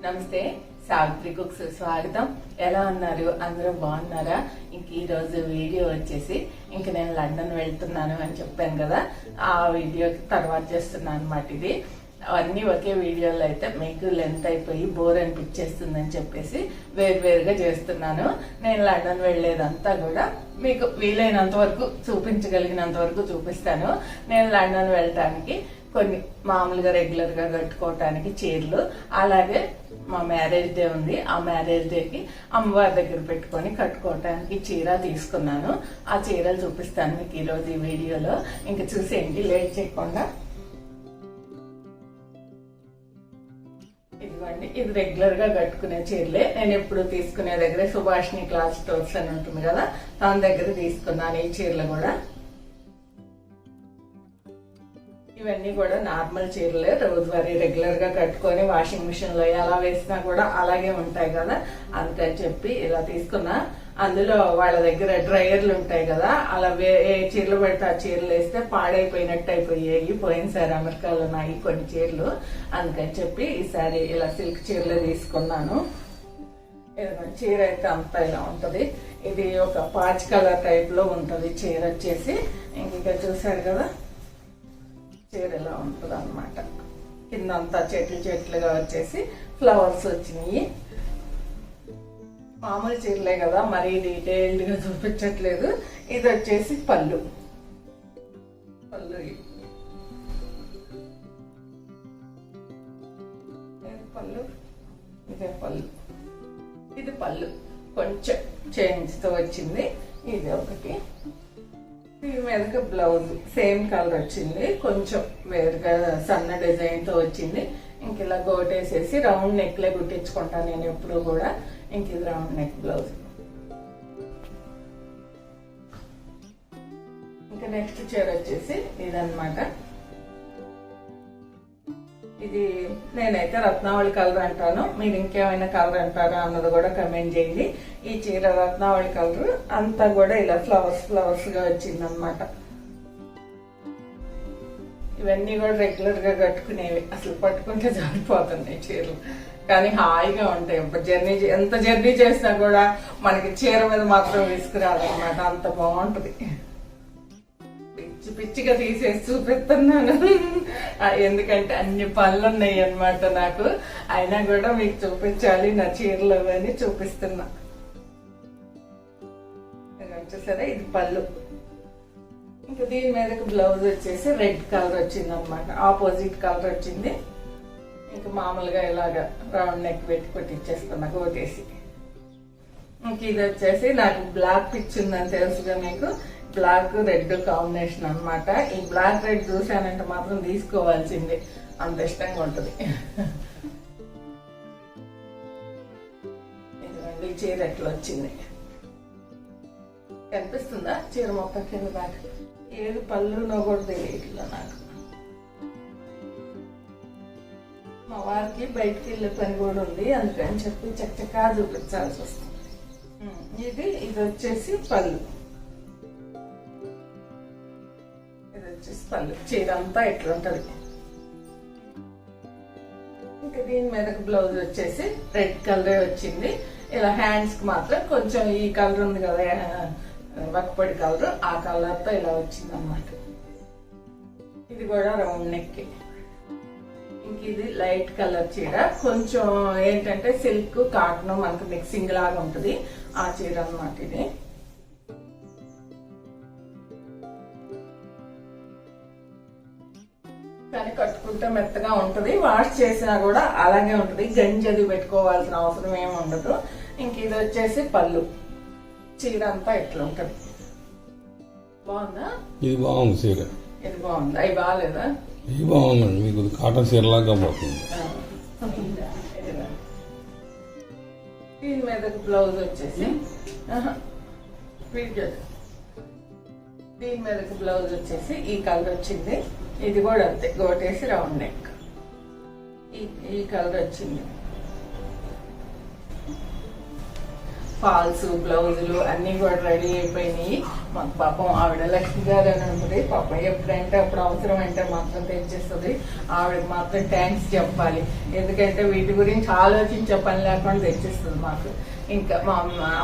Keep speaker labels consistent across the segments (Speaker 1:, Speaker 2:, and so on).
Speaker 1: నమస్తే, సావిత్రి కుక్స్ స్వాగతం. ఎలా ఉన్నారు? అందరూ బాగున్నారా? ఈ రోజు వీడియో వచ్చేసి నేను లండన్ వెళ్తున్నాను అని చెప్పాను కదా, ఆ వీడియో తర్వాత చేస్తున్నాను అన్నమాట. ఇది అన్ని ఒకే వీడియోలో అయితే మీకు లెంత్ అయిపోయి బోర్ అనిపించేస్తుందని చెప్పేసి వేరువేరుగా చేస్తున్నాను. నేను లండన్ వెళ్లేదంతా కూడా మీకు వీలైనంత వరకు చూపించగలిగినంత వరకు చూపిస్తాను. నేను లండన్ వెళ్ళటానికి కొన్ని మామూలుగా రెగ్యులర్ గా కట్టుకోవటానికి చీరలు, అలాగే మా మ్యారేజ్ డే ఉంది, ఆ మ్యారేజ్ డేకి అమ్మవారి దగ్గర పెట్టుకొని కట్టుకోవటానికి చీర తీసుకున్నాను. ఆ చీరలు చూపిస్తాను మీకు ఈరోజు ఈ వీడియోలో. ఇంకా చూసేయండి లేట్ చేయకుండా. ఇదిగోండి, ఇది రెగ్యులర్ గా కట్టుకునే చీరలే. నేను ఎప్పుడు తీసుకునే దగ్గర సుభాషిణి క్లాత్ స్టోర్స్ అని ఉంటుంది కదా, తన దగ్గర తీసుకున్నాను ఈ చీరలు కూడా. ఇవన్నీ కూడా నార్మల్ చీరలే, రోజువారీ రెగ్యులర్ గా కట్టుకొని వాషింగ్ మిషన్ లో ఎలా వేసినా కూడా అలాగే ఉంటాయి కదా, అందుకని చెప్పి ఇలా తీసుకున్నా. అందులో వాళ్ళ దగ్గర డ్రైయర్లు ఉంటాయి కదా, అలా ఏ చీరలు పెడితే ఆ చీరలు వేస్తే పాడైపోయినట్టు అయిపోయాయి. పోయినసారి అమెరికాలో ఉన్నాయి కొన్ని చీరలు, అందుకని చెప్పి ఈసారి ఇలా సిల్క్ చీరలే తీసుకున్నాను. చీర అయితే అంతా ఇలా ఉంటది. ఇది ఒక పాచ్ కలర్ టైప్ లో ఉంటది చీర వచ్చేసి. ఇంకా చూసారు కదా చీర ఎలా ఉంటుంది అన్నమాట. కిందంతా చెట్లుగా వచ్చేసి ఫ్లవర్స్ వచ్చినాయి. మామూలు చీరలే కదా, మరీ డీటెయిల్డ్ గా చూపించట్లేదు. ఇది వచ్చేసి పళ్ళు. ఇదే పళ్ళు. ఇది పళ్ళు కొంచెం చేంజ్ తో వచ్చింది. ఇది ఒకటి. దీని మీదకి బ్లౌజ్ సేమ్ కలర్ వచ్చింది, కొంచెం వేరుగా సన్న డిజైన్ తో వచ్చింది. ఇంక ఇలా గోటేసేసి రౌండ్ నెక్ లే కుట్టించుకుంటాను నేను ఎప్పుడు కూడా. ఇంక ఇది రౌండ్ నెక్ బ్లౌజ్. ఇంకా నెక్స్ట్ చీర వచ్చేసి ఇదన్నమాట. ఇది నేనైతే రత్నావళి కలర్ అంటాను, మీరు ఇంకేమైనా కలర్ అంటారా అన్నది కూడా కమెంట్ చేయండి. ఈ చీర రత్నావళి కలర్ అంతా కూడా ఇలా ఫ్లవర్స్ గా వచ్చింది అనమాట. ఇవన్నీ కూడా రెగ్యులర్ గా కట్టుకునేవి, అసలు పట్టుకుంటే జారిపోతున్నాయి చీరలు, కానీ హాయిగా ఉంటాయి. ఎంత జర్నీ చేసినా కూడా మనకి చీర మీద మాత్రం విసుకురాదన్నమాట, అంత బాగుంటది. పిచ్చిగా తీసేసి చూపిస్తున్నాను ఎందుకంటే అన్ని పనులు ఉన్నాయి అన్నమాట నాకు. అయినా కూడా మీకు చూపించాలి నా చీరలు అని చూపిస్తున్నా. చూసారా, ఇది పళ్ళు. ఇంకా దీని మీదకి బ్లౌజ్ వచ్చేసి రెడ్ కలర్ వచ్చింది అనమాట, ఆపోజిట్ కలర్ వచ్చింది. ఇంకా మామూలుగా ఇలాగా రౌండ్ నెక్ పెట్టి కొట్టించేస్తున్నా గోటేసి. ఇంక ఇది వచ్చేసి నాకు బ్లాక్ పిచ్ ఉందని తెలుసుగా మీకు, బ్లాక్ రెడ్ కాంబినేషన్ అన్నమాట. ఈ బ్లాక్ రెడ్ చూసానంటే మాత్రం తీసుకోవాల్సిందే, అంత ఇష్టంగా ఉంటుంది. ఇదిగోండి చీర ఎట్లా వచ్చింది, కనిపిస్తుందా? చీర మొత్తం కింద దాకా ఏది పళ్ళునో కూడా తెలియట్లా నాకు. మా వారికి బయటికి వెళ్ళే పని కూడా ఉంది, అందుకని చెప్పి చక్కగా చూపించాల్సి వస్తుంది. ఇది వచ్చేసి పళ్ళు. పళ్ళు చీర అంతా ఎట్లుంటది. ఇంకా దీని మీదకి బ్లౌజ్ వచ్చేసి రెడ్ కలరే వచ్చింది. ఇలా హ్యాండ్స్ కి మాత్రం కొంచెం ఈ కలర్ ఉంది కదా, వక్కపొడి కలర్, ఆ కలర్ తో ఇలా వచ్చింది అన్నమాట. ఇది కూడా రౌండ్ నెక్. ఇంక ఇది లైట్ కలర్ చీర, కొంచెం ఏంటంటే సిల్క్ కాటన్ మనకు మిక్సింగ్ లాగా ఉంటది ఆ చీర అన్నమాట. ఇది కానీ కట్టుకుంటే మెత్తగా ఉంటది, వాష్ చేసినా కూడా అలాగే ఉంటది, గంజది పెట్టుకోవాల్సిన అవసరం ఏమి ఉండదు. ఇంక ఇది వచ్చేసి పళ్ళు. చీర అంతా ఇట్లా ఉంటది. బాగుందా? ఇది బాగుంది చీర. ఇది బాగుంది. అవి బాగాలేదా? ఇది బాగుందండి, మీకు కాటన్ చీర లాగా పోతుంది. దీని మీదకి బ్లౌజ్ వచ్చేసి దీని మీదకి బ్లౌజ్ వచ్చేసి ఈ కలర్ వచ్చింది. ఇది కూడా అంతే, గోటేసి రౌండ్ నెక్. ఈ కలర్ వచ్చింది. ఫాల్స్ బ్లౌజులు అన్నీ కూడా రెడీ అయిపోయినాయి. మాకు పాపం ఆవిడ లక్ష్మి గారు అని ఉంటుంది, పాపం ఎప్పుడంటే అప్పుడు అవసరం అంటే మాత్రం తెచ్చేస్తుంది. ఆవిడకి మాత్రం థ్యాంక్స్ చెప్పాలి, ఎందుకంటే వీటి గురించి ఆలోచించే పని లేకుండా తెచ్చిస్తుంది మాకు. ఇంకా మా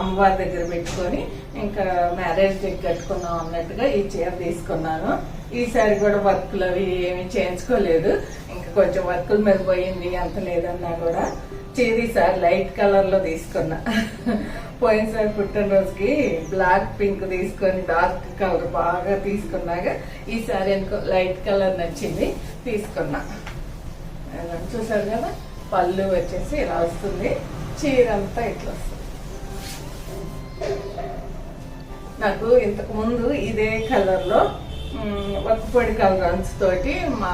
Speaker 1: అమ్మవారి దగ్గర పెట్టుకొని ఇంకా మ్యారేజ్ డే కట్టుకున్నాం అన్నట్టుగా ఈ చీర తీసుకున్నాను. ఈసారి కూడా వర్క్లు అవి ఏమి చేయించుకోలేదు, ఇంకా కొంచెం వర్కుల మీద పోయింది, అంత లేదన్నా కూడా చీర ఈసారి లైట్ కలర్ లో తీసుకున్నా. పోయినసారి పుట్టినరోజుకి బ్లాక్ పింక్ తీసుకొని డార్క్ కలర్ బాగా తీసుకున్నాక ఈసారి ఎందుకో లైట్ కలర్ నచ్చింది తీసుకున్నా. చూసారు కదా, పళ్ళు వచ్చేసి ఇలా వస్తుంది, చీర అంతా ఇట్లా వస్తుంది. నాకు ఇంతకు ముందు ఇదే కలర్ లో వక్కుపొడి కలర్ అంచుతోటి మా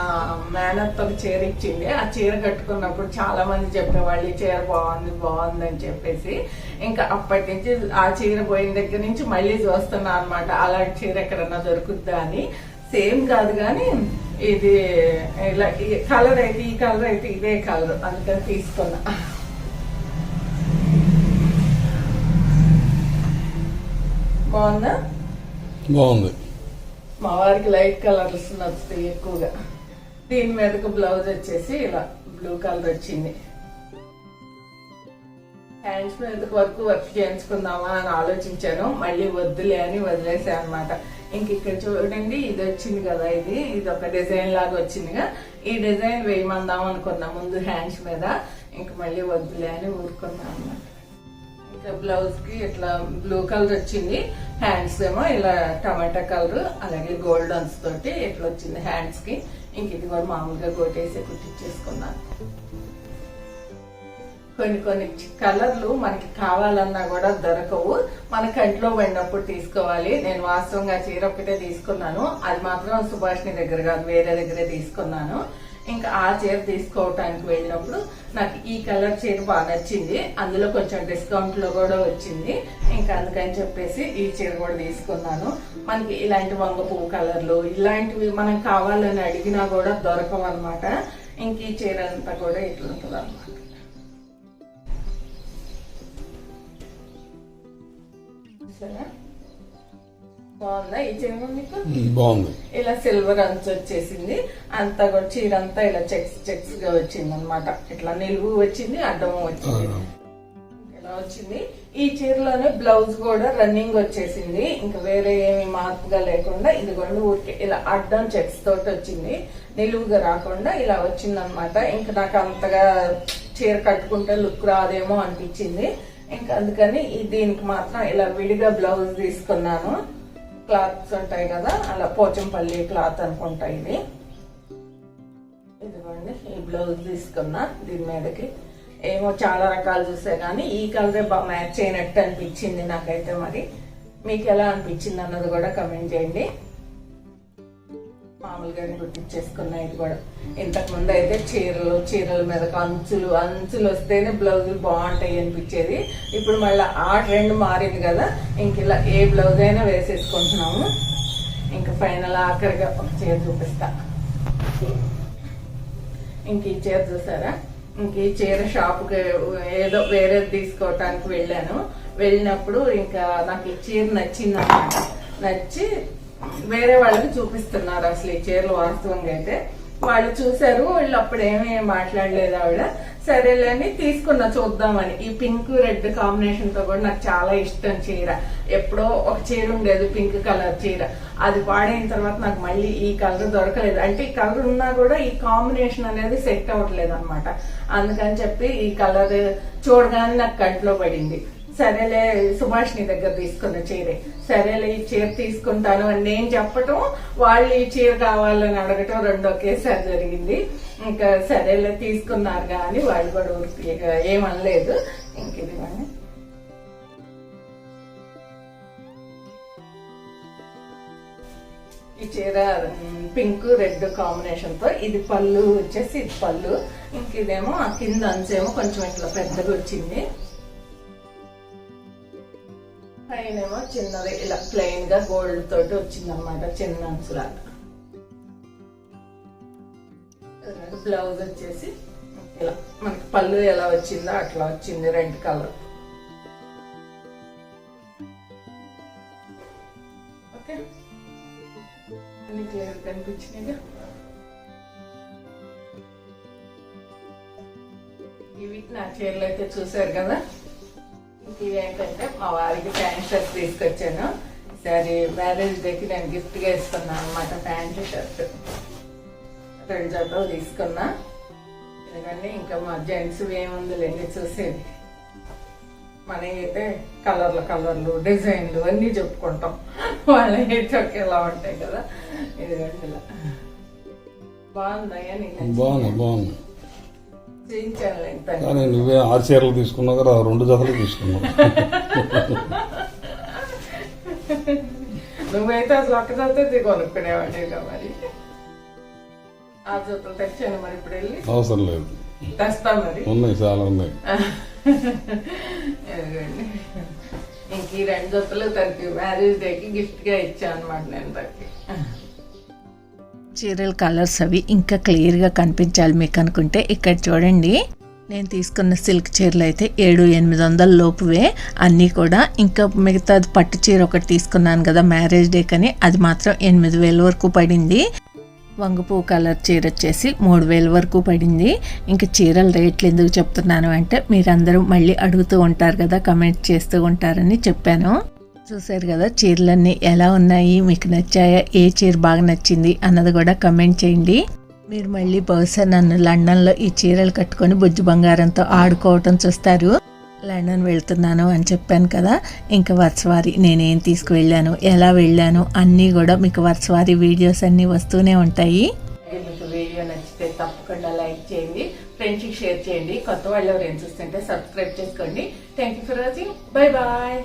Speaker 1: మేనత్తకు చీర ఇచ్చింది. ఆ చీర కట్టుకున్నప్పుడు చాలా మంది చెప్పేవాళ్ళు ఈ చీర బాగుంది బాగుంది అని చెప్పేసి, ఇంకా అప్పటి నుంచి ఆ చీర పోయిన దగ్గర నుంచి మళ్ళీ చూస్తున్నా అనమాట, అలాంటి చీర ఎక్కడన్నా దొరుకుద్దా అని. సేమ్ కాదు కానీ ఇది ఇలా కలర్ అయితే ఈ కలర్ అయితే ఇదే కలర్, అందుకని తీసుకున్నా. బాగుందా?
Speaker 2: బాగుంది.
Speaker 1: మా వారికి లైట్ కలర్స్ నచ్చుతాయి ఎక్కువగా. దీని మీదకు బ్లౌజ్ వచ్చేసి ఇలా బ్లూ కలర్ వచ్చింది. హ్యాండ్స్ మీదకు వర్క్ చేయించుకుందామా అని ఆలోచించాను, మళ్ళీ వద్దులే అని వదిలేసాను అనమాట. ఇంక ఇక్కడ చూడండి, ఇది వచ్చింది కదా, ఇది ఒక డిజైన్ లాగా వచ్చిందిగా, ఈ డిజైన్ వేయమందాం అనుకున్నా ముందు హ్యాండ్స్ మీద, ఇంక మళ్ళీ వద్దులే అని ఊరుకున్నా అన్నమాట. ఇంకా బ్లౌజ్ కి ఇట్లా బ్లూ కలర్ వచ్చింది, హ్యాండ్స్ ఏమో ఇలా టమాటా కలర్ అలాగే గోల్డెన్స్ తోటి ఇట్లా వచ్చింది హ్యాండ్స్ కి. ఇంక ఇది కూడా మామూలుగా గోటేసి కుట్టించేసుకున్నాను. కొన్ని కలర్లు మనకి కావాలన్నా కూడా దొరకవు, మన కంట్లో పడినప్పుడు తీసుకోవాలి. నేను వాస్తవంగా చీర ఒకటే తీసుకున్నాను, అది మాత్రం సుభాష్ని దగ్గర కాదు వేరే దగ్గరే తీసుకున్నాను. ఇంకా ఆ చీర తీసుకోవటానికి వెళ్ళినప్పుడు నాకు ఈ కలర్ చీర బాగా నచ్చింది, అందులో కొంచెం డిస్కౌంట్ లో కూడా వచ్చింది. ఇంకా అందుకని చెప్పేసి ఈ చీర కూడా తీసుకున్నాను. మనకి ఇలాంటి వంగ పువ్వు కలర్లు ఇలాంటివి మనం కావాలని అడిగినా కూడా దొరకవు అనమాట. ఇంక ఈ చీర అంతా కూడా ఇట్లా ఉంటుంది అనమాట. సరే, బాగుందా ఈ చీర? మీకు
Speaker 2: బాగుంది.
Speaker 1: ఇలా సిల్వర్ అంచు వచ్చేసింది, అంతా కూడా చీర అంతా ఇలా చెక్స్ గా వచ్చింది అనమాట. ఇట్లా నిలువు వచ్చింది, అడ్డము వచ్చింది, ఇలా వచ్చింది. ఈ చీరలోనే బ్లౌజ్ కూడా రన్నింగ్ వచ్చేసింది, ఇంకా వేరే ఏమి మార్పుగా లేకుండా ఇది కూడా ఊరికే ఇలా అడ్డం చెక్స్ తోటి వచ్చింది, నిలువుగా రాకుండా ఇలా వచ్చింది అనమాట. ఇంకా నాకు అంతగా చీర కట్టుకుంటే లుక్ రాదేమో అనిపించింది. ఇంకా అందుకని దీనికి మాత్రం ఇలా విడిగా బ్లౌజ్ తీసుకున్నాను. క్లాత్స్ ఉంటాయి కదా, అలా పోచంపల్లి క్లాత్ అనుకుంటా ఇది. ఇదిగోండి, ఈ బ్లౌజ్ తీసుకున్నా. దీని మీదకి ఏమో చాలా రకాలు చూసా కానీ ఈ కలరే బాగా మ్యాచ్ అయినట్టు అనిపించింది నాకైతే. మరి మీకు ఎలా అనిపించింది అన్నది కూడా కమెంట్ చేయండి. మామూలుగానే కుట్టించేసుకున్నా. ఇది కూడా ఇంతకు ముందు అయితే చీరల మీద అంచులు వస్తేనే బ్లౌజులు బాగుంటాయి అనిపించేది. ఇప్పుడు మళ్ళీ ఆ ట్రెండ్ మారింది కదా, ఇంక ఇలా ఏ బ్లౌజ్ అయినా వేసేసుకుంటున్నాము. ఇంకా ఫైనల్ ఆఖరిగా ఒక చీర చూపిస్తా. ఇంక ఈ చీర చూసారా? ఇంక ఈ చీర షాప్కి ఏదో వేరేది తీసుకోవటానికి వెళ్ళినప్పుడు ఇంకా నాకు ఈ చీర నచ్చింది అన్నమాట. నచ్చి వేరే వాళ్ళకి చూపిస్తున్నారు అసలు ఈ చీరలు. వాస్తవంగా అయితే వాళ్ళు చూసారు, వాళ్ళు అప్పుడు ఏమీ మాట్లాడలేదు ఆవిడ. సరేలేని తీసుకున్నా చూద్దామని. ఈ పింక్ రెడ్ కాంబినేషన్ తో కూడా నాకు చాలా ఇష్టం చీర. ఎప్పుడో ఒక చీర ఉండేది పింక్ కలర్ చీర, అది పాడైన తర్వాత నాకు మళ్ళీ ఈ కలర్ దొరకలేదు. అంటే ఈ కలర్ ఉన్నా కూడా ఈ కాంబినేషన్ అనేది సెట్ అవ్వట్లేదు అనమాట. అందుకని చెప్పి ఈ కలర్ చూడగానే నాకు కంట్లో పడింది. సరేలే సుభాష్ని దగ్గర తీసుకున్న చీరే, సరేలే ఈ చీర తీసుకుంటాను అని నేను చెప్పటం, వాళ్ళు ఈ చీర కావాలని అడగటం రెండు ఒకేసారి జరిగింది. ఇంకా సరేలే తీసుకున్నారు కానీ వాళ్ళు కూడా ఊరికి ఏమనలేదు. ఇంక ఇది ఈ చీర పింక్ రెడ్ కాంబినేషన్ తో, ఇది పళ్ళు వచ్చేసి ఇది పళ్ళు. ఇంక ఇదేమో ఆ కింద అంచేమో కొంచెం ఇట్లా పెద్దగా వచ్చింది, పైనేమో చిన్నది ఇలా ప్లెయిన్ గా గోల్డ్ తోటి వచ్చింది అనమాట, చిన్న అంచులాగా. బ్లౌజ్ వచ్చేసి ఇలా మనకి పళ్ళు ఎలా వచ్చిందో అట్లా వచ్చింది, రెడ్ కలర్. ఇవి నా చీరలు అయితే చూసారు కదా. ఇవి ఏంటంటే మా వారికి ప్యాంట్ షర్ట్ తీసుకొచ్చాను. సరే మ్యారేజ్ డేకి నేను గిఫ్ట్ గా ఇస్తున్నాను అనమాట. ప్యాంట్ షర్ట్ 2 జతలు తీసుకున్నా. ఎందుకంటే ఇంకా మా జెంట్స్ ఏముందిలేండి చూసేది. మనైతే కలర్లు డిజైన్లు అన్నీ చెప్పుకుంటాం. వాళ్ళైతే ఒకేలా ఉంటాయి కదా. ఇదిగోండి ఇలా బాగుందయ్యా.
Speaker 2: బాగుంది
Speaker 1: చేయించాను ఎంత.
Speaker 2: కానీ నువ్వే 6 చీరలు తీసుకున్నావు కదా, 2 జతలు తీసుకున్నావు.
Speaker 1: నువ్వైతే అసలు ఒక్క జత కొనుక్కునేవాడి మరి. 6 జతలు తెచ్చాను మరి. ఇప్పుడు వెళ్ళి
Speaker 2: అవసరం లేదు,
Speaker 1: తెస్తా మరి.
Speaker 2: ఉన్నాయి, చాలా ఉన్నాయి.
Speaker 1: ఇంక ఈ 2 జతలు తనకి మ్యారేజ్ డేకి గిఫ్ట్ గా ఇచ్చాను అనమాట నేను తనకి. చీరల కలర్స్ అవి ఇంకా క్లియర్గా కనిపించాలి మీకు అనుకుంటే ఇక్కడ చూడండి. నేను తీసుకున్న సిల్క్ చీరలు అయితే 700-800 లోపువే అన్నీ కూడా. ఇంకా మిగతా పట్టు చీర ఒకటి తీసుకున్నాను కదా మ్యారేజ్ డే కని, అది మాత్రం 8000 వరకు పడింది. వంగపూ కలర్ చీర వచ్చేసి 3000 వరకు పడింది. ఇంకా చీరల రేట్లు ఎందుకు చెప్తున్నాను అంటే మీరందరూ మళ్ళీ అడుగుతూ ఉంటారు కదా, కమెంట్ చేస్తూ ఉంటారని చెప్పాను. చూసారు కదా చీరలన్నీ ఎలా ఉన్నాయి, మీకు నచ్చాయా, ఏ చీర బాగా నచ్చింది అన్నది కూడా కమెంట్ చేయండి. మీరు మళ్ళీ బహుశా నన్ను లండన్లో ఈ చీరలు కట్టుకొని బుజ్జి బంగారంతో ఆడుకోవటం చూస్తారు. లండన్ వెళ్తున్నాను అని చెప్పాను కదా, ఇంకా వర్షవారి నేనేం తీసుకువెళ్ళాను, ఎలా వెళ్ళాను అన్నీ కూడా మీకు వర్షవారి వీడియోస్ అన్నీ వస్తూనే ఉంటాయి. మీకు వీడియో నచ్చితే తప్పకుండా లైక్ చేయండి, ఫ్రెండ్స్కి షేర్ చేయండి. కొత్త వాళ్ళు ఎవరైనా చూస్తుంటే సబ్స్క్రైబ్ చేసుకోండి. Thank you for watching. Bye bye.